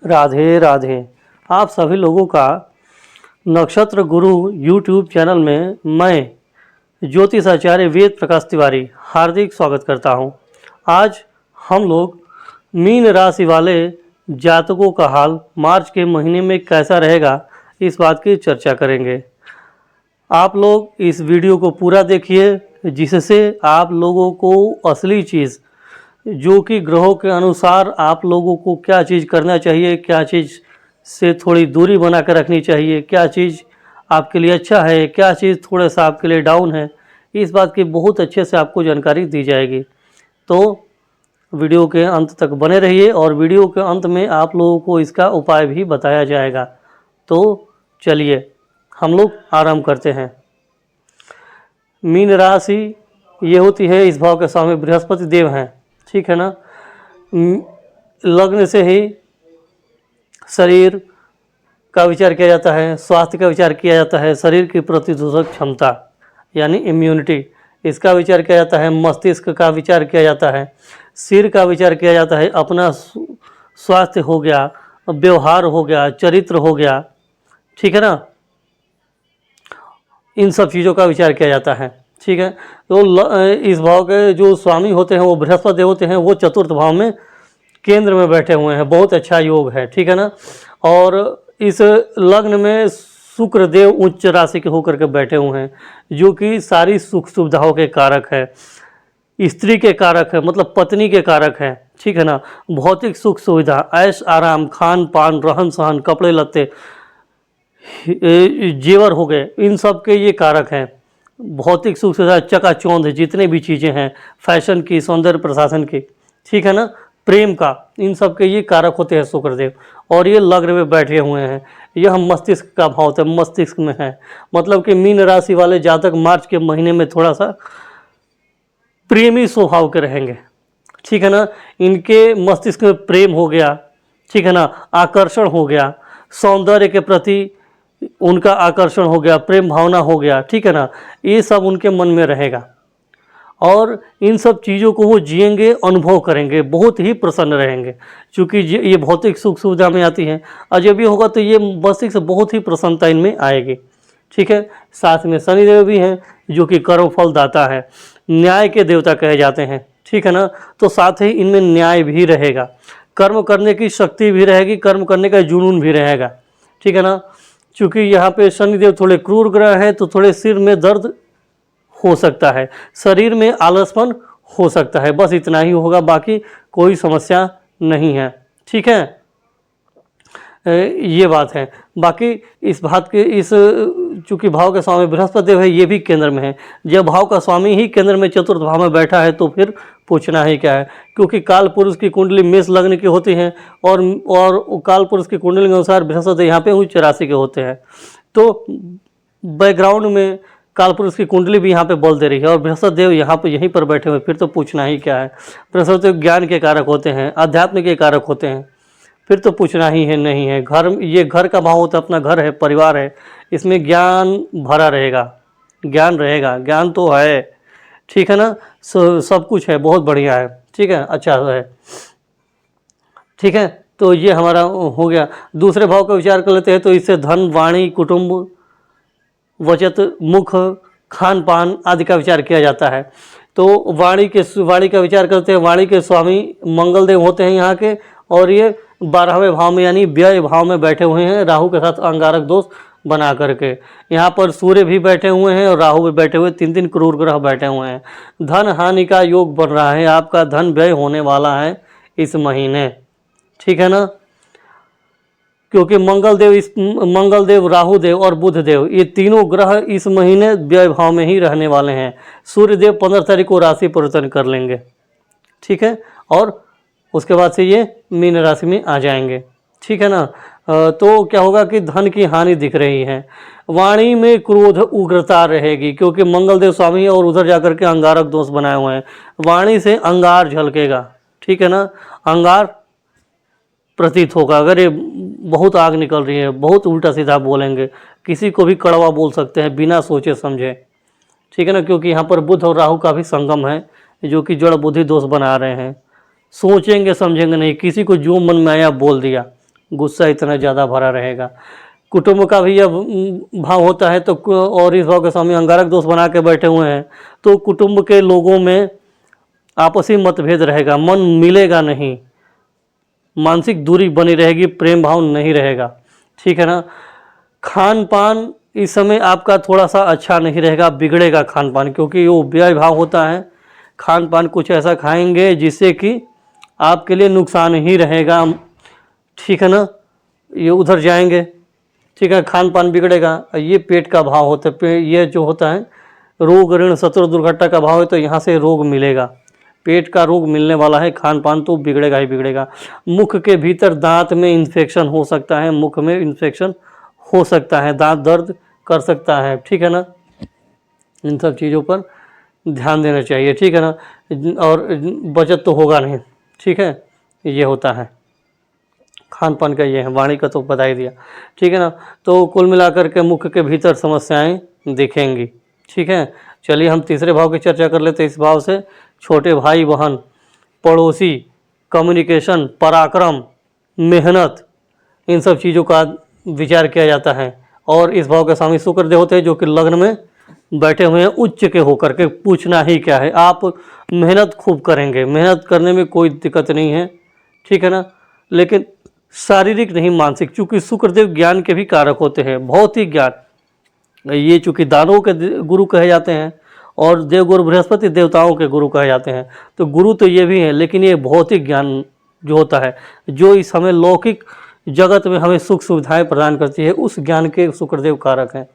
राधे राधे। आप सभी लोगों का नक्षत्र गुरु यूट्यूब चैनल में मैं ज्योतिष आचार्य वेद प्रकाश तिवारी हार्दिक स्वागत करता हूं। आज हम लोग मीन राशि वाले जातकों का हाल मार्च के महीने में कैसा रहेगा इस बात की चर्चा करेंगे। आप लोग इस वीडियो को पूरा देखिए, जिससे आप लोगों को असली चीज़ जो कि ग्रहों के अनुसार आप लोगों को क्या चीज़ करना चाहिए, क्या चीज़ से थोड़ी दूरी बना कर रखनी चाहिए, क्या चीज़ आपके लिए अच्छा है, क्या चीज़ थोड़ा सा आपके लिए डाउन है, इस बात की बहुत अच्छे से आपको जानकारी दी जाएगी। तो वीडियो के अंत तक बने रहिए और वीडियो के अंत में आप लोगों को इसका उपाय भी बताया जाएगा। तो चलिए हम लोग आरंभ करते हैं। मीन राशि ये होती है, इस भाव के स्वामी बृहस्पति देव हैं, ठीक है ना। लग्न से ही शरीर का विचार किया जाता है, स्वास्थ्य का विचार किया जाता है, शरीर की प्रतिरोधक क्षमता यानी इम्यूनिटी, इसका विचार किया जाता है, मस्तिष्क का विचार किया जाता है, सिर का विचार किया जाता है, अपना स्वास्थ्य हो गया, व्यवहार हो गया, चरित्र हो गया, ठीक है ना, इन सब चीज़ों का विचार किया जाता है, ठीक है। तो इस भाव के जो स्वामी होते हैं वो बृहस्पति देव होते हैं, वो चतुर्थ भाव में केंद्र में बैठे हुए हैं, बहुत अच्छा योग है, ठीक है ना। और इस लग्न में शुक्र देव उच्च राशि के होकर के बैठे हुए हैं, जो कि सारी सुख सुविधाओं के कारक है, स्त्री के कारक है, मतलब पत्नी के कारक है, ठीक है ना। भौतिक सुख सुविधा, ऐश आराम, खान पान, रहन सहन, कपड़े लत्ते, जेवर हो गए, इन सब के ये कारक हैं। भौतिक सुख सुविधा, चकाचौंध, जितने भी चीज़ें हैं, फैशन की, सौंदर्य प्रशासन की, ठीक है ना, प्रेम का, इन सब के ये कारक होते हैं शुक्रदेव। और ये लग्न में बैठे हुए हैं, यह मस्तिष्क का भाव है, मस्तिष्क में है, मतलब कि मीन राशि वाले जातक मार्च के महीने में थोड़ा सा प्रेमी स्वभाव के रहेंगे, ठीक है ना। इनके मस्तिष्क में प्रेम हो गया, ठीक है ना, आकर्षण हो गया, सौंदर्य के प्रति उनका आकर्षण हो गया, प्रेम भावना हो गया, ठीक है ना, ये सब उनके मन में रहेगा और इन सब चीज़ों को वो जिएंगे, अनुभव करेंगे, बहुत ही प्रसन्न रहेंगे, क्योंकि ये भौतिक सुख सुविधा में आती हैं। और जब ये होगा तो ये मस्तिष्क से बहुत ही प्रसन्नता इनमें आएगी, ठीक है। साथ में शनिदेव भी हैं, जो कि कर्म फल दाता है, न्याय के देवता कहे जाते हैं, ठीक है ना। तो साथ ही इनमें न्याय भी रहेगा, कर्म करने की शक्ति भी रहेगी, कर्म करने का जुनून भी रहेगा, ठीक है ना। चूँकि यहाँ पे शनिदेव थोड़े क्रूर ग्रह हैं, तो थोड़े सिर में दर्द हो सकता है, शरीर में आलसपन हो सकता है, बस इतना ही होगा, बाकी कोई समस्या नहीं है, ठीक है। ये बात है। बाकी इस बात के इस चूँकि भाव का स्वामी बृहस्पति देव है, ये भी केंद्र में है। जब भाव का स्वामी ही केंद्र में चतुर्थ भाव में बैठा है तो फिर पूछना ही क्या है, क्योंकि काल पुरुष की कुंडली मेष लग्न की होती है और काल पुरुष की कुंडली के अनुसार बृहस्पति यहाँ पे उच्च राशि के होते हैं। तो बैकग्राउंड में काल पुरुष की कुंडली भी यहाँ पे बोल दे रही है और बृहस्पति देव यहाँ पे यहीं पर बैठे हुए, फिर तो पूछना ही क्या है। बृहस्पति देव ज्ञान के कारक होते हैं, अध्यात्म के कारक होते हैं, फिर तो पूछना ही है नहीं है। घर, ये घर का भाव होता है, अपना घर है, परिवार है, इसमें ज्ञान भरा रहेगा, ज्ञान रहेगा, ज्ञान तो है, ठीक है ना। सब कुछ है, बहुत बढ़िया है, ठीक है, अच्छा है, ठीक है। तो ये हमारा हो गया। दूसरे भाव का विचार कर लेते हैं, तो इससे धन, वाणी, कुटुंब, वचत, मुख, खान पान आदि का विचार किया जाता है। तो वाणी का विचार करते हैं, वाणी के स्वामी मंगल देव होते हैं यहाँ के, और ये 12वें भाव में यानी व्यय भाव में बैठे हुए हैं, राहु के साथ अंगारक दोष बना करके। यहाँ पर सूर्य भी बैठे हुए हैं और राहु भी बैठे हुए, 3 क्रूर ग्रह बैठे हुए हैं। धन हानि का योग बन रहा है, आपका धन व्यय होने वाला है इस महीने, ठीक है ना, क्योंकि मंगल देव, राहु देव और बुध देव, ये तीनों ग्रह इस महीने व्यय भाव में ही रहने वाले हैं। सूर्य देव 15 तारीख को राशि परिवर्तन कर लेंगे, ठीक है, और उसके बाद से ये मीन राशि में आ जाएंगे, ठीक है ना। तो क्या होगा कि धन की हानि दिख रही है। वाणी में क्रोध, उग्रता रहेगी, क्योंकि मंगल देव स्वामी है और उधर जाकर के अंगारक दोष बनाए हुए हैं। वाणी से अंगार झलकेगा, ठीक है ना, अंगार प्रतीत होगा। अगर ये बहुत आग निकल रही है, बहुत उल्टा सीधा बोलेंगे, किसी को भी कड़वा बोल सकते हैं बिना सोचे समझे, ठीक है ना, क्योंकि यहाँ पर बुध और राहु का भी संगम है, जो कि जड़ बुद्धि दोष बना रहे हैं। सोचेंगे समझेंगे नहीं, किसी को जो मन में आया बोल दिया, गुस्सा इतना ज़्यादा भरा रहेगा। कुटुंब का भी अब भाव होता है तो और इस भाव के स्वामी अंगारक दोष बना के बैठे हुए हैं, तो कुटुंब के लोगों में आपसी मतभेद रहेगा, मन मिलेगा नहीं, मानसिक दूरी बनी रहेगी, प्रेम भाव नहीं रहेगा। ठीक है ना। खान पान इस समय आपका थोड़ा सा अच्छा नहीं रहेगा, बिगड़ेगा खान पान, क्योंकि वो व्यय भाव होता है। खान पान कुछ ऐसा खाएंगे जिससे कि आपके लिए नुकसान ही रहेगा। ठीक है ना, ये उधर जाएंगे। ठीक है, खान पान बिगड़ेगा। ये पेट का भाव होता है, ये जो होता है रोग ऋण शत्रु दुर्घटना का भाव है, तो यहाँ से रोग मिलेगा, पेट का रोग मिलने वाला है। खान पान तो बिगड़ेगा ही बिगड़ेगा। मुख के भीतर दांत में इन्फेक्शन हो सकता है, मुख में इन्फेक्शन हो सकता है, दांत दर्द कर सकता है। ठीक है ना, इन सब चीज़ों पर ध्यान देना चाहिए। ठीक है ना, और बचत तो होगा नहीं। ठीक है, ये होता है खान पान का, ये है। वाणी का तो बता ही दिया। ठीक है ना, तो कुल मिलाकर के मुख के भीतर समस्याएं दिखेंगी। ठीक है, चलिए हम तीसरे भाव की चर्चा कर लेते हैं। इस भाव से छोटे भाई बहन, पड़ोसी, कम्युनिकेशन, पराक्रम, मेहनत, इन सब चीज़ों का विचार किया जाता है। और इस भाव के स्वामी शुक्रदेव होते हैं, जो कि लग्न में बैठे हुए हैं उच्च के होकर के। पूछना ही क्या है, आप मेहनत खूब करेंगे, मेहनत करने में कोई दिक्कत नहीं है। ठीक है ना, लेकिन शारीरिक नहीं, मानसिक, चूँकि शुक्रदेव ज्ञान के भी कारक होते हैं, भौतिक ज्ञान। ये चूँकि दानवों के गुरु कहे जाते हैं और देवगुरु बृहस्पति देवताओं के गुरु कहे जाते हैं, तो गुरु तो ये भी हैं, लेकिन ये भौतिक ज्ञान जो होता है, जो इस हमें लौकिक जगत में हमें सुख सुविधाएं प्रदान करती है, उस ज्ञान के शुक्रदेव कारक हैं।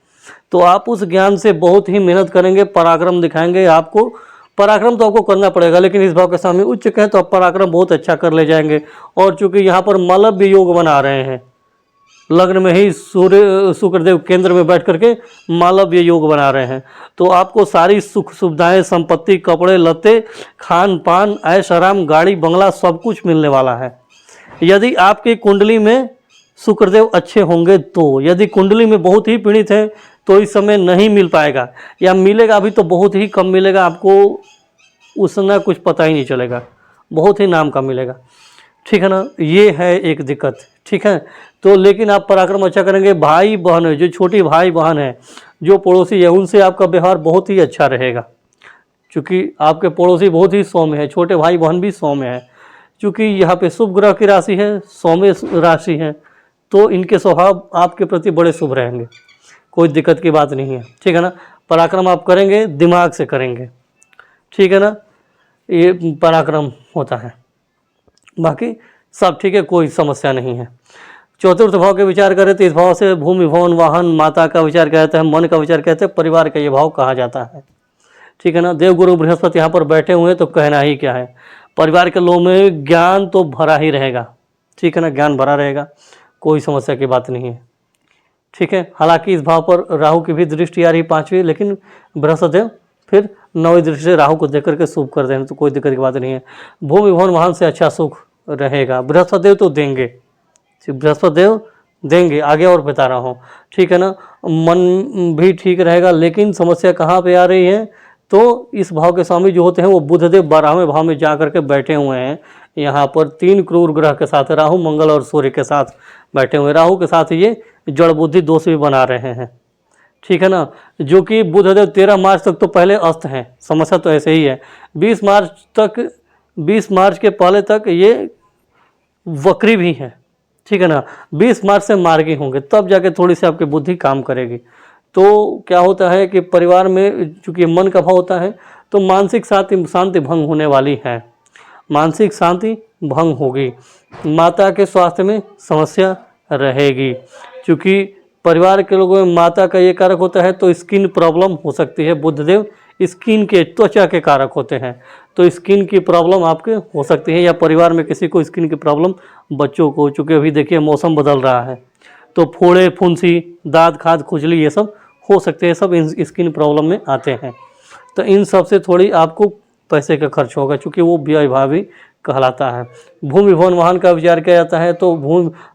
तो आप उस ज्ञान से बहुत ही मेहनत करेंगे, पराक्रम दिखाएंगे। आपको पराक्रम तो आपको करना पड़ेगा, लेकिन इस भाव के स्वामी उच्च कहें तो आप पराक्रम बहुत अच्छा कर ले जाएंगे। और चूंकि यहाँ पर मलव्य योग बना रहे हैं, लग्न में ही सूर्य शुक्रदेव केंद्र में बैठ करके मालव्य योग बना रहे हैं, तो आपको सारी सुख सुविधाएं, संपत्ति, कपड़े लत्ते, खान पान, ऐश आराम, गाड़ी बंगला सब कुछ मिलने वाला है, यदि आपकी कुंडली में शुक्रदेव अच्छे होंगे तो। यदि कुंडली में बहुत ही पीड़ित है तो इस समय नहीं मिल पाएगा, या मिलेगा भी तो बहुत ही कम मिलेगा, आपको उस समय कुछ पता ही नहीं चलेगा, बहुत ही नाम का मिलेगा। ठीक है ना, ये है एक दिक्कत। ठीक है, तो लेकिन आप पराक्रम अच्छा करेंगे। भाई बहन है, जो छोटी भाई बहन है, जो पड़ोसी है, उनसे आपका व्यवहार बहुत ही अच्छा रहेगा, क्योंकि आपके पड़ोसी बहुत ही सौम्य है, छोटे भाई बहन भी सौम्य है। क्योंकि यहाँ पे शुभ ग्रह की राशि है, सौम्य राशि है, तो इनके स्वभाव आपके प्रति बड़े शुभ रहेंगे, कोई दिक्कत की बात नहीं है। ठीक है ना, पराक्रम आप करेंगे, दिमाग से करेंगे। ठीक है ना, ये पराक्रम होता है, बाकी सब ठीक है, कोई समस्या नहीं है। चतुर्थ भाव के विचार करें तो इस भाव से भूमि भवन वाहन माता का विचार कहते हैं, मन का विचार कहते हैं, परिवार का ये भाव कहा जाता है। ठीक है ना, देवगुरु बृहस्पति यहाँ पर बैठे हुए हैं तो कहना ही क्या है, परिवार के लोगों में ज्ञान तो भरा ही रहेगा। ठीक है ना, ज्ञान भरा रहेगा, कोई समस्या की बात नहीं है। ठीक है, हालांकि इस भाव पर राहु की भी दृष्टि आ रही 5वीं, लेकिन बृहस्पतिदेव फिर 9वीं दृष्टि से राहु को देख करके शुभ कर देना, तो कोई दिक्कत की बात नहीं है। भूमि भवन वाहन से अच्छा सुख रहेगा, बृहस्पतिदेव तो देंगे, बृहस्पतिदेव देंगे, आगे और बता रहा हूँ। ठीक है ना, मन भी ठीक रहेगा, लेकिन समस्या कहाँ पे आ रही है, तो इस भाव के स्वामी जो होते हैं वो बुधदेव 12वें भाव में जा करके बैठे हुए हैं। यहाँ पर 3 क्रूर ग्रह के साथ, राहु मंगल और सूर्य के साथ बैठे हुए, राहु के साथ ये जड़ बुद्धि दोष भी बना रहे हैं। ठीक है ना, जो कि बुधदेव 13 मार्च तक तो पहले अस्त हैं, समस्या तो ऐसे ही है। 20 मार्च के पहले तक ये वक्री भी हैं। ठीक है ना, 20 मार्च से मार्गी होंगे, तब जाके थोड़ी सी आपकी बुद्धि काम करेगी। तो क्या होता है कि परिवार में चूँकि मन का भाव होता है, तो मानसिक शांति भंग होने वाली है, मानसिक शांति भंग होगी। माता के स्वास्थ्य में समस्या रहेगी, क्योंकि परिवार के लोगों में माता का ये कारक होता है, तो स्किन प्रॉब्लम हो सकती है। बुधदेव स्किन के, त्वचा के कारक होते हैं, तो स्किन की प्रॉब्लम आपके हो सकती है, या परिवार में किसी को स्किन की प्रॉब्लम, बच्चों को, चूँकि अभी देखिए मौसम बदल रहा है, तो फोड़े फुंसी, दांत खाद खुजली, ये सब हो सकते हैं, सब इन स्किन प्रॉब्लम में आते हैं। तो इन सब से थोड़ी आपको पैसे का खर्च होगा, क्योंकि वो व्यय भावी कहलाता है। भूमि भवन वाहन का विचार किया जाता है, तो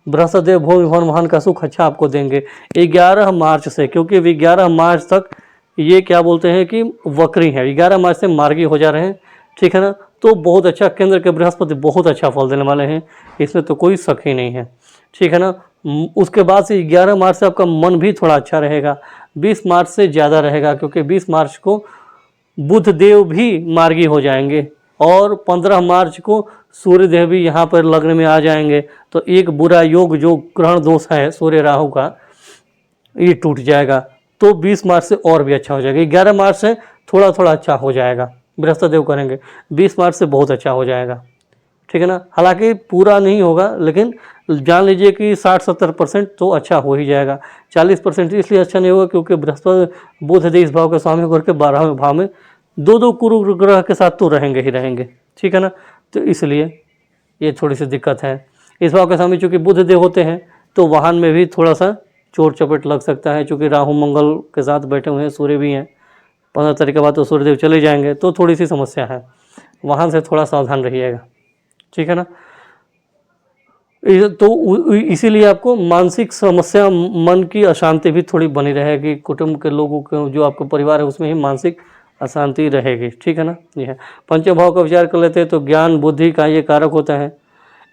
बृहस्पतिदेव भूमि भवन वाहन का सुख अच्छा आपको देंगे 11 मार्च से, क्योंकि 11 मार्च तक ये क्या बोलते हैं कि वक्री है, 11 मार्च से मार्गी हो जा रहे हैं। ठीक है ना, तो बहुत अच्छा, केंद्र के बृहस्पति बहुत अच्छा फल देने वाले हैं, इसमें तो कोई शक ही नहीं है। ठीक है ना। उसके बाद से 11 मार्च से आपका मन भी थोड़ा अच्छा रहेगा, 20 मार्च से ज़्यादा रहेगा, क्योंकि 20 मार्च को बुध देव भी मार्गी हो जाएंगे और 15 मार्च को सूर्य देव भी यहाँ पर लग्न में आ जाएंगे। तो एक बुरा योग जो ग्रहण दोष है सूर्य राहु का, ये टूट जाएगा। तो 20 मार्च से और भी अच्छा हो जाएगा। 11 मार्च से थोड़ा थोड़ा अच्छा हो जाएगा, बृहस्पति देव करेंगे। 20 मार्च से बहुत अच्छा हो जाएगा। ठीक है ना। हालांकि पूरा नहीं होगा, लेकिन जान लीजिए कि 60-70% तो अच्छा हो ही जाएगा। 40% इसलिए अच्छा नहीं होगा क्योंकि बृहस्पति बुध देव इस भाव के स्वामी होकर के 12वें भाव में दो कुरु ग्रह के साथ तो रहेंगे ही रहेंगे। ठीक है ना। तो इसलिए ये थोड़ी सी दिक्कत है। इस भाव के स्वामी चूँकि बुध देव होते हैं तो वाहन में भी थोड़ा सा चोट चपेट लग सकता है, चूँकि राहु मंगल के साथ बैठे हुए हैं, सूर्य भी हैं। 15 तारीख के बाद तो सूर्यदेव चले जाएंगे, तो थोड़ी सी समस्या है, वाहन से थोड़ा सावधान रहिएगा। ठीक है ना। तो इसीलिए आपको मानसिक समस्या, मन की अशांति भी थोड़ी बनी रहेगी। कुटुंब के लोगों के, जो आपका परिवार है, उसमें ही मानसिक अशांति रहेगी। ठीक है ना। ये है। पंचम भाव का विचार कर लेते हैं तो ज्ञान बुद्धि का ये कारक होता है।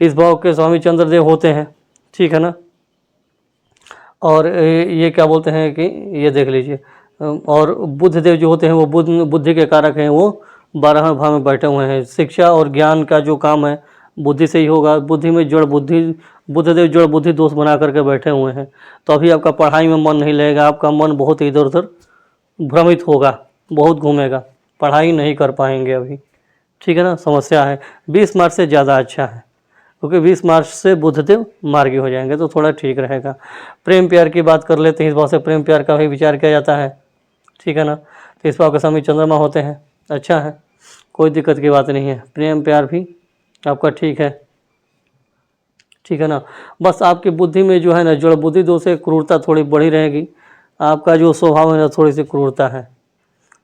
इस भाव के स्वामी चंद्रदेव होते हैं। ठीक है ना। और ये क्या बोलते हैं कि ये देख लीजिए, और बुध देव जो होते हैं वो बुद्धि के कारक हैं, वो 12वें भाव में बैठे हुए हैं। शिक्षा और ज्ञान का जो काम है बुद्धि से ही होगा। बुद्धि में जड़ बुद्धि, बुधदेव जड़ बुद्धि दोष बना करके बैठे हुए हैं, तो अभी आपका पढ़ाई में मन नहीं लगेगा, आपका मन बहुत इधर उधर भ्रमित होगा, बहुत घूमेगा, पढ़ाई नहीं कर पाएंगे अभी। ठीक है ना। समस्या है। 20 मार्च से ज़्यादा अच्छा है, क्योंकि 20 मार्च से बुधदेव मार्गी हो जाएंगे, तो थोड़ा ठीक रहेगा। प्रेम प्यार की बात कर लेते हैं। इस भाव से प्रेम प्यार का भी विचार किया जाता है। ठीक है ना। तो इस भाव के स्वामी चंद्रमा होते हैं, अच्छा है, कोई दिक्कत की बात नहीं है। प्रेम प्यार भी आपका ठीक है। ठीक है ना। बस आपकी बुद्धि में जो है ना, जड़ बुद्धि दोष से क्रूरता थोड़ी बढ़ी रहेगी। आपका जो स्वभाव है ना, थोड़ी सी क्रूरता है।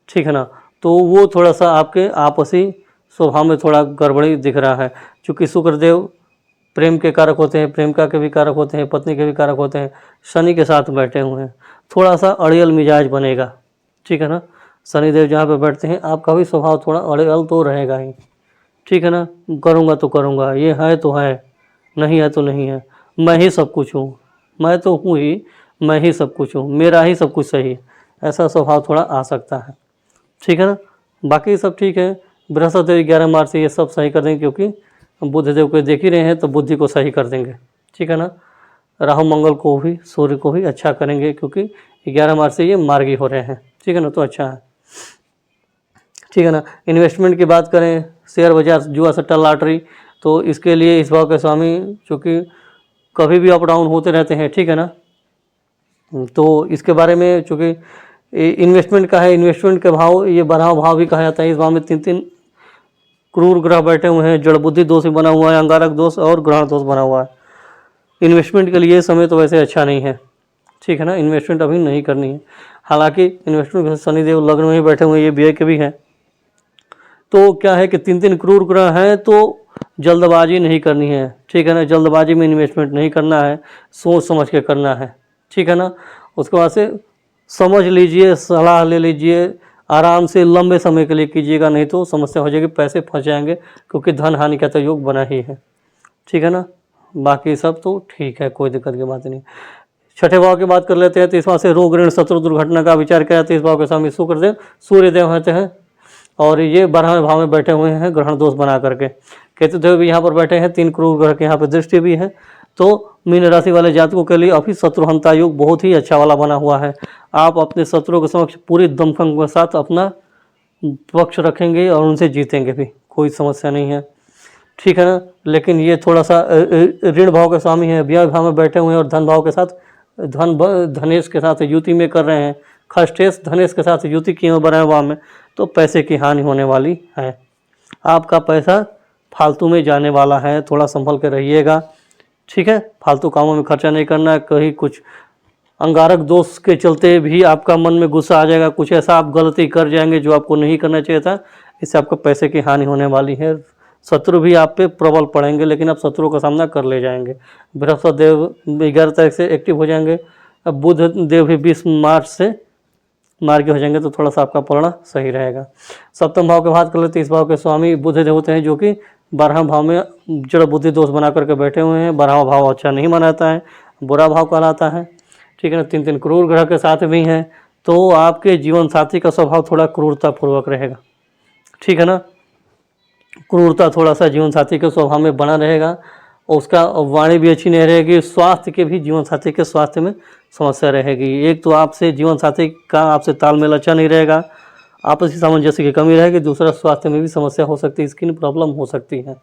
ठीक है ना। तो वो थोड़ा सा आपके आपसी स्वभाव में थोड़ा गड़बड़ी दिख रहा है। चूँकि शुक्रदेव प्रेम के कारक होते हैं, प्रेमिका के भी कारक होते हैं, पत्नी के भी कारक होते हैं, शनि के साथ बैठे हुए हैं, थोड़ा सा अड़ियल मिजाज बनेगा। ठीक है ना। शनिदेव जहाँ पे बैठते हैं आपका भी स्वभाव थोड़ा अड़ियल तो रहेगा ही। ठीक है ना। करूँगा तो करूँगा, ये है तो है, नहीं है तो नहीं है, मैं ही सब कुछ हूँ, मैं तो हूँ ही, मैं ही सब कुछ हूँ, मेरा ही सब कुछ सही है, ऐसा स्वभाव थोड़ा आ सकता है। ठीक है ना। बाकी सब ठीक है। बृहस्पति 11 मार्च से ये सब सही कर देंगे, क्योंकि बुधदेव को देख ही रहे हैं तो बुद्धि को सही कर देंगे। ठीक है ना। राहु मंगल को भी, सूर्य को भी अच्छा करेंगे, क्योंकि 11 मार्च से ये मार्गी हो रहे हैं। ठीक है ना। तो अच्छा है। ठीक है ना। इन्वेस्टमेंट की बात करें, शेयर बाजार, जुआ सट्टा लॉटरी, तो इसके लिए इस भाव के स्वामी चूँकि कभी भी अप डाउन होते रहते हैं। ठीक है ना। तो इसके बारे में चूँकि इन्वेस्टमेंट का है, इन्वेस्टमेंट के भाव, ये 12वां भाव भी कहा जाता है। इस भाव में 3 क्रूर ग्रह बैठे हुए हैं, जड़ बुद्धि दोष भी बना हुआ है, अंगारक दोष और ग्रहण दोष बना हुआ है। इन्वेस्टमेंट के लिए समय तो वैसे अच्छा नहीं है। ठीक है ना। इन्वेस्टमेंट अभी नहीं करनी है। हालांकि इन्वेस्टमेंट शनिदेव लग्न में ही बैठे हुए हैं, ये व्यय के भी हैं। तो क्या है कि 3 क्रूर ग्रह हैं, तो जल्दबाजी नहीं करनी है। ठीक है ना। जल्दबाजी में इन्वेस्टमेंट नहीं करना है, सोच समझ के करना है। ठीक है ना। उसके बाद से समझ लीजिए, सलाह ले लीजिए, आराम से लंबे समय के लिए कीजिएगा, नहीं तो समस्या हो जाएगी, पैसे फंस जाएंगे, क्योंकि धन हानि का तो योग बना ही है। ठीक है ना। बाकी सब तो ठीक है, कोई दिक्कत की बात नहीं। छठे भाव की बात कर लेते हैं। तो इस भाव से रोग ऋण शत्रु दुर्घटना का विचार किया जाता है। इस भाव के स्वामी शुक्रदेव सूर्यदेव होते हैं, और ये 12वें भाव में बैठे हुए हैं ग्रहण दोष बना करके। केतुदेव भी यहाँ पर बैठे हैं, 3 क्रूर ग्रह के यहाँ पर दृष्टि भी है। तो मीन राशि वाले जातकों के लिए अभी शत्रुहंता योग बहुत ही अच्छा वाला बना हुआ है। आप अपने शत्रुओं के समक्ष पूरी दमखम के साथ अपना पक्ष रखेंगे और उनसे जीतेंगे भी, कोई समस्या नहीं है। ठीक है ना। लेकिन ये थोड़ा सा ऋण भाव के स्वामी है, व्यय भाव में बैठे हुए हैं, और धन भाव के साथ धनेश के साथ युति में कर रहे हैं। खष्टेश धनेश के साथ युति किए हुए 12वें भाव में, तो पैसे की हानि होने वाली है। आपका पैसा फालतू में जाने वाला है, थोड़ा संभल के रहिएगा। ठीक है। फालतू कामों में खर्चा नहीं करना है। कहीं कुछ अंगारक दोष के चलते भी आपका मन में गुस्सा आ जाएगा, कुछ ऐसा आप गलती कर जाएंगे जो आपको नहीं करना चाहिए था, इससे आपको पैसे की हानि होने वाली है। शत्रु भी आप पे प्रबल पड़ेंगे, लेकिन आप शत्रुओं का सामना कर ले जाएंगे। बृहस्पति देव 11 तारीख से एक्टिव हो जाएंगे। अब बुध देव भी 20 मार्च से मार्गी हो जाएंगे तो थोड़ा सा आपका पढ़ना सही रहेगा। सप्तम भाव की बात कर लेते हैं, इस भाव के स्वामी बुध देव होते हैं, जो कि 12वें भाव में जड़ बुद्धि दोष बना करके बैठे हुए हैं। 12वां भाव अच्छा नहीं मनाता है, बुरा भाव कहलाता है, ठीक है ना। 3 क्रूर ग्रह के साथ भी हैं, तो आपके जीवन साथी का स्वभाव थोड़ा क्रूरतापूर्वक रहेगा, ठीक है ना। क्रूरता थोड़ा सा जीवन साथी के स्वभाव में बना रहेगा, उसका वाणी भी अच्छी नहीं रहेगी। स्वास्थ्य के भी जीवन साथी के स्वास्थ्य में समस्या रहेगी। एक तो आपसे जीवन साथी का आपसे तालमेल अच्छा नहीं रहेगा, आपसी सामंजस्य की कमी रहेगी। दूसरा, स्वास्थ्य में भी समस्या हो सकती है, स्किन प्रॉब्लम हो सकती है,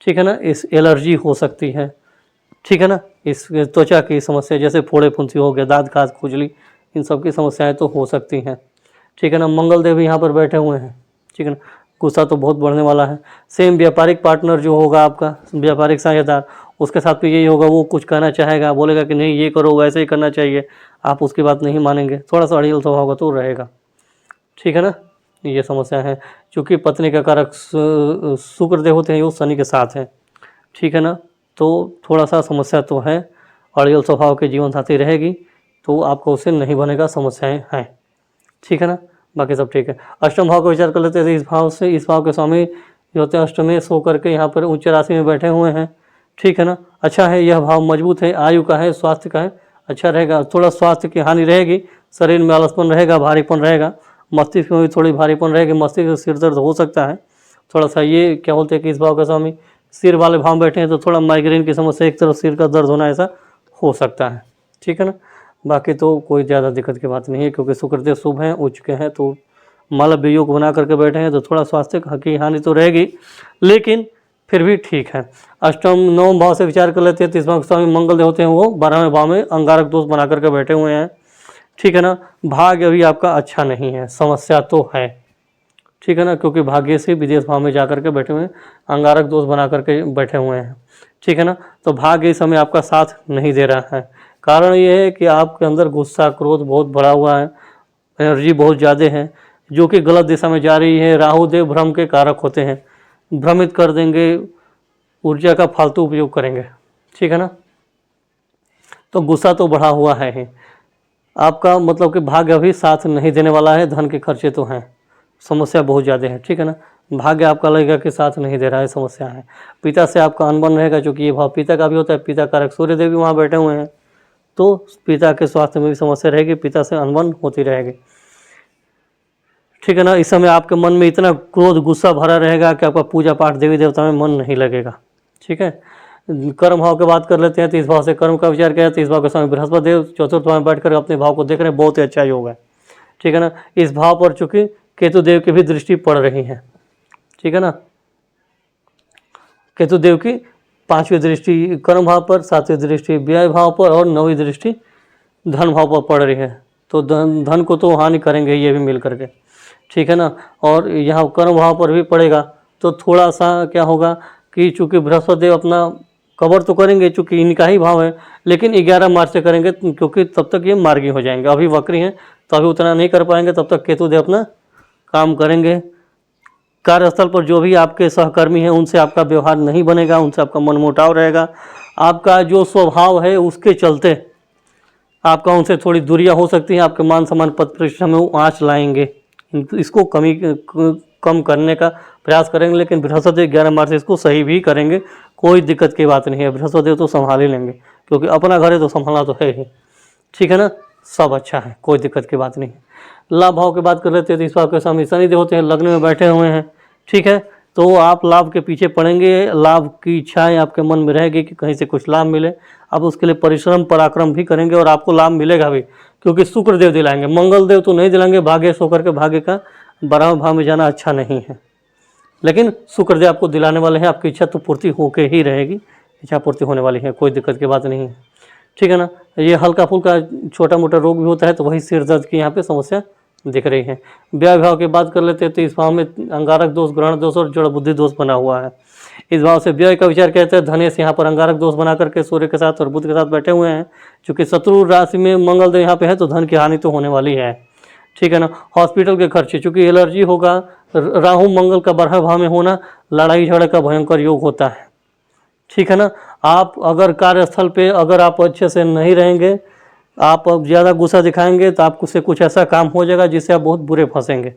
ठीक है ना। इस एलर्जी हो सकती है, ठीक है ना। इस त्वचा की समस्या जैसे फोड़े फुंसी हो गया, दांत खाज खुजली, इन सब की समस्याएं तो हो सकती हैं, ठीक है ना। मंगल देव यहाँ पर बैठे हुए हैं, ठीक है ना। गुस्सा तो बहुत बढ़ने वाला है। सेम व्यापारिक पार्टनर जो होगा आपका, व्यापारिक साझेदार, उसके साथ भी यही होगा। वो कुछ कहना चाहेगा, बोलेगा कि नहीं ये करो, वैसे ही करना चाहिए, आप उसकी बात नहीं मानेंगे। थोड़ा सा अड़ियल स्वभाव का तो रहेगा, ठीक है ना। ये समस्या है। चूँकि पत्नी का कारक शुक्र देव होते हैं, वो शनि के साथ हैं, ठीक है ना। तो थोड़ा सा समस्या तो है, अड़ियल स्वभाव के जीवन साथी रहेगी, तो आपको उससे नहीं बनेगा, समस्याएं हैं, ठीक है ना। बाकी सब ठीक है। अष्टम भाव का विचार कर लेते हैं। इस भाव से, इस भाव के स्वामी जो होते हैं अष्टमेश होकर के यहाँ पर उच्च राशि में बैठे हुए हैं, ठीक है ना। अच्छा है, यह भाव मजबूत है, आयु का है, स्वास्थ्य का है, अच्छा रहेगा। थोड़ा स्वास्थ्य की हानि रहेगी, शरीर में आलसपन रहेगा, भारीपन रहेगा, मस्तिष्क में भी थोड़ी भारीपन रहेगी, मस्तिष्क में सिर दर्द हो सकता है थोड़ा सा। ये क्या बोलते हैं कि इस भाव के स्वामी सिर वाले भाव बैठे हैं, तो थोड़ा माइग्रेन की समस्या, एक तरफ सिर का दर्द होना, ऐसा हो सकता है, ठीक है ना। बाकी तो कोई ज़्यादा दिक्कत की बात नहीं है, क्योंकि शुक्रदेव शुभ हैं, उच्च के हैं, तो मालव वियोग बना करके बैठे हैं, तो थोड़ा स्वास्थ्य की हानि तो रहेगी, लेकिन फिर भी ठीक है। अष्टम नवम भाव से विचार कर लेते हैं। तो इस भाव के स्वामी मंगल देव होते हैं, वो 12वें भाव में अंगारक दोष बना करके बैठे हुए हैं, ठीक है ना। भाग्य अभी आपका अच्छा नहीं है, समस्या तो है, ठीक है ना, क्योंकि भाग्य से विदेश भाव में जा करके बैठे हुए हैं, अंगारक दोष बना करके बैठे हुए हैं, ठीक है ना। तो भाग्य इस समय आपका साथ नहीं दे रहा है। कारण ये है कि आपके अंदर गुस्सा क्रोध बहुत बढ़ा हुआ है, एनर्जी बहुत ज़्यादा है, जो कि गलत दिशा में जा रही है। राहु देव भ्रम के कारक होते हैं, भ्रमित कर देंगे, ऊर्जा का फालतू उपयोग करेंगे, ठीक है ना। तो गुस्सा तो बढ़ा हुआ है आपका, मतलब कि भाग्य अभी साथ नहीं देने वाला है। धन के खर्चे तो हैं, समस्या बहुत ज़्यादा है, ठीक है ना। भाग्य आपका लगेगा कि साथ नहीं दे रहा है, समस्या है। पिता से आपका अनबन रहेगा, क्योंकि ये भाव पिता का भी होता है। पिता कारक सूर्य देव भी वहाँ बैठे हुए हैं, तो पिता के स्वास्थ्य में भी समस्या रहेगी, पिता से अनबन होती रहेगी, ठीक है ना। इस समय आपके मन में इतना क्रोध गुस्सा भरा रहेगा कि आपका पूजा पाठ देवी देवता में मन नहीं लगेगा, ठीक है। कर्म भाव की बात कर लेते हैं। तो इस भाव से कर्म का विचार किया, तो इस भाव के समय बृहस्पति देव चतुर्थ भाव में बैठकर अपने भाव को देख रहे हैं, बहुत ही अच्छा योग है, ठीक है ना। इस भाव पर चूंकि केतु देव की भी दृष्टि पड़ रही है, ठीक है ना। केतु देव की 5वीं दृष्टि कर्म भाव पर, 7वीं दृष्टि व्यय भाव पर, और 9वीं दृष्टि धन भाव पर पड़ रही है। तो धन को तो हानि करेंगे ये भी मिल करके, ठीक है ना। और यहाँ कर्म भाव पर भी पड़ेगा, तो थोड़ा सा क्या होगा कि चूँकि बृहस्पति देव अपना कवर तो करेंगे, चूँकि इनका ही भाव है, लेकिन 11 मार्च से करेंगे, क्योंकि तब तक ये मार्गी हो जाएंगे। अभी वक्री हैं तो अभी उतना नहीं कर पाएंगे, तब तक केतु देव अपना काम करेंगे। कार्यस्थल पर जो भी आपके सहकर्मी हैं, उनसे आपका व्यवहार नहीं बनेगा, उनसे आपका मनमुटाव रहेगा। आपका जो स्वभाव है उसके चलते आपका उनसे थोड़ी दूरियां हो सकती हैं, आपके मान सम्मान पद प्रतिष्ठा में वो आँच लाएंगे। इसको कम करने का प्रयास करेंगे, लेकिन बृहस्पति 11 मार्च से इसको सही भी करेंगे, कोई दिक्कत की बात नहीं है। बृहस्पति तो संभाल ही लेंगे, क्योंकि अपना घर है तो संभालना तो है ही, ठीक है ना। सब अच्छा है, कोई दिक्कत की बात नहीं है। लाभ भाव की बात कर लेते हैं। तो इस भाव के स्वामी शनि देव होते हैं, लग्न में बैठे हुए हैं, ठीक है। तो आप लाभ के पीछे पड़ेंगे, लाभ की इच्छाएं आपके मन में रहेगी कि कहीं से कुछ लाभ मिले। आप उसके लिए परिश्रम पराक्रम भी करेंगे, और आपको लाभ मिलेगा भी, क्योंकि शुक्र देव दिलाएंगे, मंगल देव तो नहीं दिलाएंगे। भाग्येश होकर के भाग्य का 12वें भाव में जाना अच्छा नहीं है, लेकिन शुक्र देव आपको दिलाने वाले हैं। आपकी इच्छा तो पूर्ति होके ही रहेगी, इच्छा पूर्ति होने वाली है, कोई दिक्कत की बात नहीं है, ठीक है ना। ये हल्का फुल्का छोटा मोटा रोग भी होता है, तो वही सिर दर्द की यहाँ पे समस्या दिख रही है। व्यय भाव की बात कर लेते हैं। तो इस भाव में अंगारक दोष, ग्रहण दोष और जड़ बुद्धि दोष बना हुआ है। इस भाव से व्यय का विचार कहते हैं। धनेश यहाँ पर अंगारक दोष बना करके सूर्य के साथ और बुध के साथ बैठे हुए हैं। चूँकि शत्रु राशि में मंगल देव यहाँ पे है, तो धन की हानि तो होने वाली है, ठीक है ना। हॉस्पिटल के खर्चे, चूँकि एलर्जी होगा, राहु मंगल का 12वें भाव में होना, लड़ाई झगड़े का भयंकर योग होता है, ठीक है ना। आप अगर कार्यस्थल पे अगर आप अच्छे से नहीं रहेंगे, आप अब ज़्यादा गुस्सा दिखाएंगे तो आपको से कुछ ऐसा काम हो जाएगा जिससे आप बहुत बुरे फंसेंगे,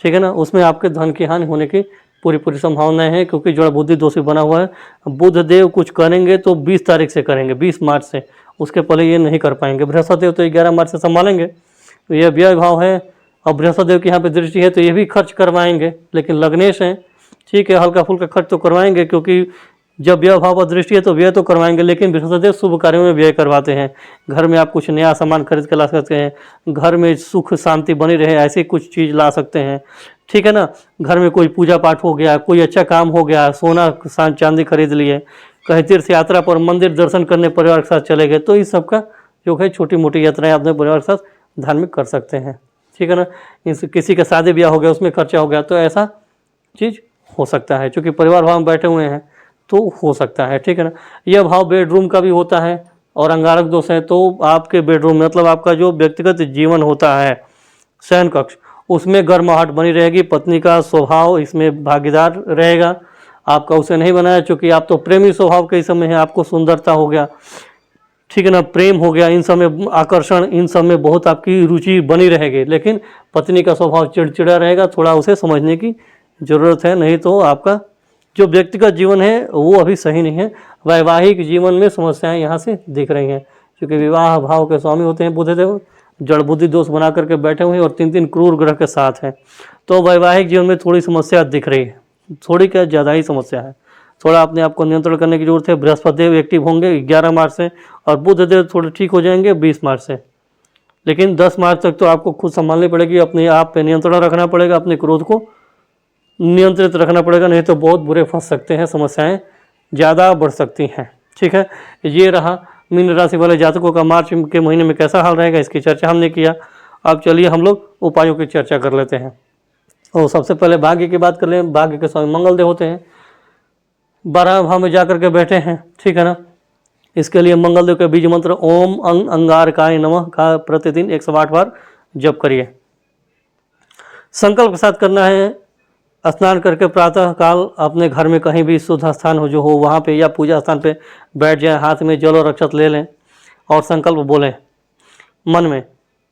ठीक है ना। उसमें आपके धन की हानि होने की पूरी पूरी संभावनाएं हैं, क्योंकि जड़ बुद्धि दोषी बना हुआ है। बुध देव कुछ करेंगे तो 20 तारीख से करेंगे, 20 मार्च से, उसके पहले ये नहीं कर पाएंगे। बृहस्पति देव तो 11 मार्च से संभालेंगे, तो यह व्यय भाव है। और बृहस्पति देव की यहाँ पे दृष्टि है तो ये भी खर्च करवाएंगे, लेकिन लग्नेश हैं, ठीक है, हल्का फुल्का खर्च तो करवाएंगे, क्योंकि जब व्यय भाव पर दृष्टि है तो व्यय तो करवाएंगे, लेकिन बृहस्पति देव शुभ कार्यों में व्यय करवाते हैं। घर में आप कुछ नया सामान खरीद के ला सकते हैं, घर में सुख शांति बनी रहे ऐसी कुछ चीज़ ला सकते हैं, ठीक है ना। घर में कोई पूजा पाठ हो गया, कोई अच्छा काम हो गया, सोना चांदी खरीद लिए, कहीं तीर्थ यात्रा पर मंदिर दर्शन करने परिवार के साथ चले गए, तो इस सब का जो है छोटी मोटी यात्राएं अपने परिवार के साथ धार्मिक कर सकते हैं, ठीक है ना। किसी का शादी ब्याह हो गया, उसमें खर्चा हो गया, तो ऐसा चीज़ हो सकता है, क्योंकि परिवार भाव में बैठे हुए हैं तो हो सकता है, ठीक है ना। यह भाव बेडरूम का भी होता है और अंगारक दोष है, तो आपके बेडरूम मतलब आपका जो व्यक्तिगत जीवन होता है, शयन कक्ष, उसमें गर्माहट बनी रहेगी। पत्नी का स्वभाव इसमें भागीदार रहेगा, आपका उसे नहीं बनाया, चूँकि आप तो प्रेमी स्वभाव के इस समय है, आपको सुंदरता हो गया, ठीक है ना, प्रेम हो गया, इन सब में आकर्षण, इन सब में बहुत आपकी रुचि बनी रहेगी, लेकिन पत्नी का स्वभाव चिड़चिड़ा रहेगा, थोड़ा उसे समझने की ज़रूरत है, नहीं तो आपका जो व्यक्तिगत जीवन है वो अभी सही नहीं है। वैवाहिक जीवन में समस्याएं यहाँ से दिख रही हैं, क्योंकि विवाह भाव के स्वामी होते हैं बुधदेव, जड़ बुद्धि दोष बना करके बैठे हुए हैं और 3 क्रूर ग्रह के साथ हैं, तो वैवाहिक जीवन में थोड़ी समस्या दिख रही है, थोड़ी क्या ज़्यादा ही समस्या है। थोड़ा अपने आप को नियंत्रण करने की जरूरत है। बृहस्पति देव एक्टिव होंगे 11 मार्च से और बुध देव थोड़े ठीक हो जाएंगे 20 मार्च से, लेकिन 10 मार्च तक तो आपको खुद संभालनी पड़ेगी, अपने आप पे नियंत्रण रखना पड़ेगा, अपने क्रोध को नियंत्रित रखना पड़ेगा, नहीं तो बहुत बुरे फंस सकते हैं, समस्याएं ज़्यादा बढ़ सकती हैं, ठीक है। ये रहा मीन राशि वाले जातकों का मार्च के महीने में कैसा हाल रहेगा, इसकी चर्चा हमने किया। अब चलिए हम लोग उपायों की चर्चा कर लेते हैं। और सबसे पहले भाग्य की बात कर लें। भाग्य के स्वामी मंगल देव होते हैं, 12 भाव में जाकर के बैठे हैं, ठीक है ना। इसके लिए मंगल देव के बीज मंत्र ओम अंगारकाय नमः का प्रतिदिन 108 बार जप करिए। संकल्प के साथ करना है, स्नान करके प्रातः काल अपने घर में कहीं भी शुद्ध स्थान हो जो हो वहाँ पे या पूजा स्थान पे बैठ जाएं, हाथ में जल और अक्षत ले लें और संकल्प बोलें मन में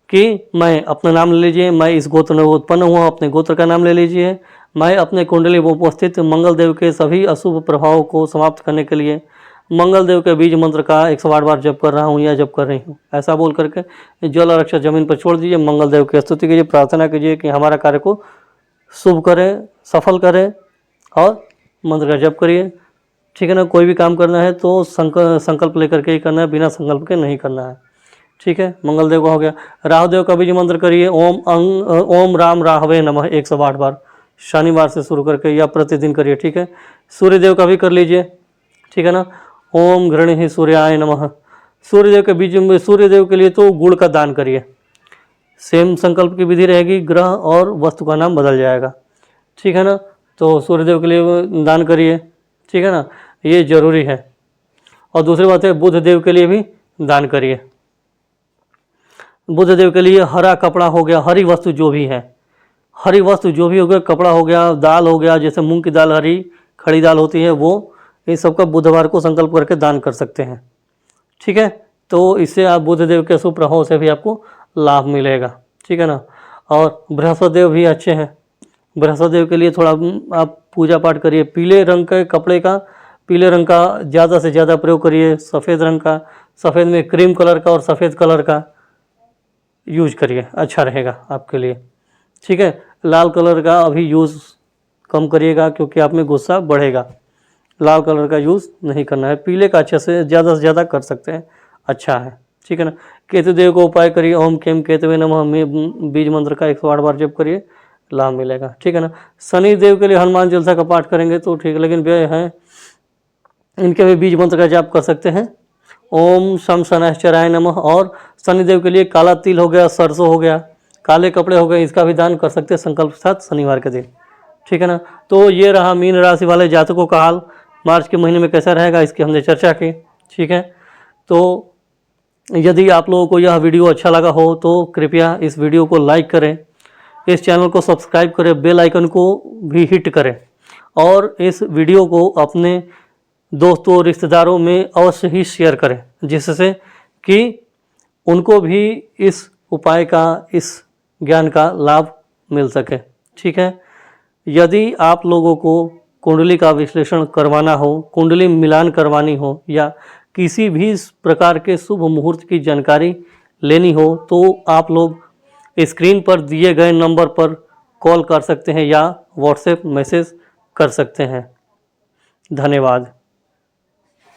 कि मैं अपना नाम ले लीजिए, मैं इस गोत्र में उत्पन्न हुआ, अपने गोत्र का नाम ले लीजिए। मैं अपने कुंडली में उपस्थित मंगल देव के सभी अशुभ प्रभावों को समाप्त करने के लिए मंगल देव के बीज मंत्र का 108 बार जप कर रहा हूँ या जप कर रही हूँ, ऐसा बोल करके जल और अक्षत जमीन पर छोड़ दीजिए। मंगल देव की स्तुति कीजिए, प्रार्थना कीजिए कि हमारा कार्य को शुभ करें, सफल करें और मंत्र का जप करिए, ठीक है ना। कोई भी काम करना है तो संकल्प लेकर के ही करना है, बिना संकल्प के नहीं करना है, ठीक है। मंगल देव का हो गया। राहु देव का बीज मंत्र करिए ओम राम राहवे नमः 108 बार, शनिवार से शुरू करके या प्रतिदिन करिए, ठीक है। सूर्य देव का भी कर लीजिए, ठीक है ना। ओम घृणी सूर्याय नमः। सूर्य देव के बीज में सूर्य देव के लिए तो गुड़ का दान करिए, सेम संकल्प की विधि रहेगी, ग्रह और वस्तु का नाम बदल जाएगा, ठीक है ना। तो सूर्यदेव के लिए दान करिए, ठीक है ना, ये जरूरी है। और दूसरी बात है बुध देव के लिए भी दान करिए। बुध देव के लिए हरा कपड़ा हो गया, हरी वस्तु जो भी है, हरी वस्तु जो भी हो गया, कपड़ा हो गया, दाल हो गया, जैसे मूंग की दाल हरी खड़ी दाल होती है वो, इन सब का बुधवार को संकल्प करके दान कर सकते हैं, ठीक है। तो इससे आप बुध देव के शुभ प्रभाव से भी आपको लाभ मिलेगा, ठीक है ना। और बृहस्पति देव भी अच्छे हैं। बृहस्पति देव के लिए थोड़ा आप पूजा पाठ करिए, पीले रंग के कपड़े का, पीले रंग का ज़्यादा से ज़्यादा प्रयोग करिए, सफ़ेद रंग का, सफ़ेद में क्रीम कलर का और सफ़ेद कलर का यूज करिए, अच्छा रहेगा आपके लिए, ठीक है। लाल कलर का अभी यूज़ कम करिएगा क्योंकि आप में गुस्सा बढ़ेगा, लाल कलर का यूज़ नहीं करना है। पीले का अच्छे से ज़्यादा कर सकते हैं, अच्छा है, ठीक है ना। केतु देव को उपाय करिए, ओम केम केतवे नमः में बीज मंत्र का 108 बार जप करिए, लाभ मिलेगा, ठीक है ना। शनि देव के लिए हनुमान चालीसा का पाठ करेंगे तो ठीक, लेकिन व्यय है, इनके भी बीज मंत्र का जाप कर सकते हैं, ओम शम शनैश्चराय नमः। और शनिदेव के लिए काला तिल हो गया, सरसों हो गया, काले कपड़े हो गए, इसका भी दान कर सकते हैं संकल्प के साथ शनिवार के दिन, ठीक है ना। तो ये रहा मीन राशि वाले जातकों का हाल मार्च के महीने में कैसा रहेगा, इसकी हमने चर्चा की, ठीक है। तो यदि आप लोगों को यह वीडियो अच्छा लगा हो तो कृपया इस वीडियो को लाइक करें, इस चैनल को सब्सक्राइब करें, बेल आइकन को भी हिट करें और इस वीडियो को अपने दोस्तों रिश्तेदारों में अवश्य ही शेयर करें, जिससे कि उनको भी इस उपाय का, इस ज्ञान का लाभ मिल सके। ठीक है। यदि आप लोगों को कुंडली का विश्लेषण करवाना हो, कुंडली मिलान करवानी हो या किसी भी प्रकार के शुभ मुहूर्त की जानकारी लेनी हो तो आप लोग स्क्रीन पर दिए गए नंबर पर कॉल कर सकते हैं या व्हाट्सएप मैसेज कर सकते हैं। धन्यवाद।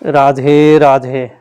राधे राधे।